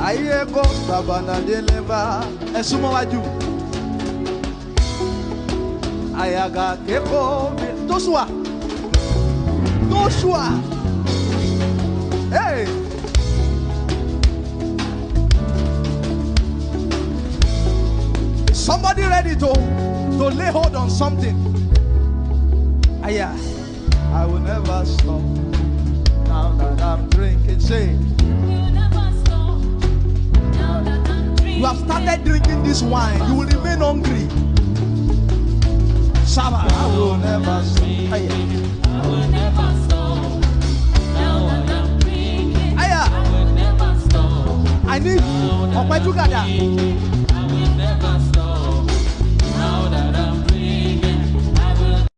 Aye go sabana deliver. Esumawaju. Ayaga keko. Joshua. Hey. Somebody ready to lay hold on something. Aya. I will never stop. Now that I'm drinking, say. You have started drinking this wine, you will remain hungry. Shabba, I will never stop. I will never stop. Now that I'm drinking, Aya. I will never stop. I need Okwetukada.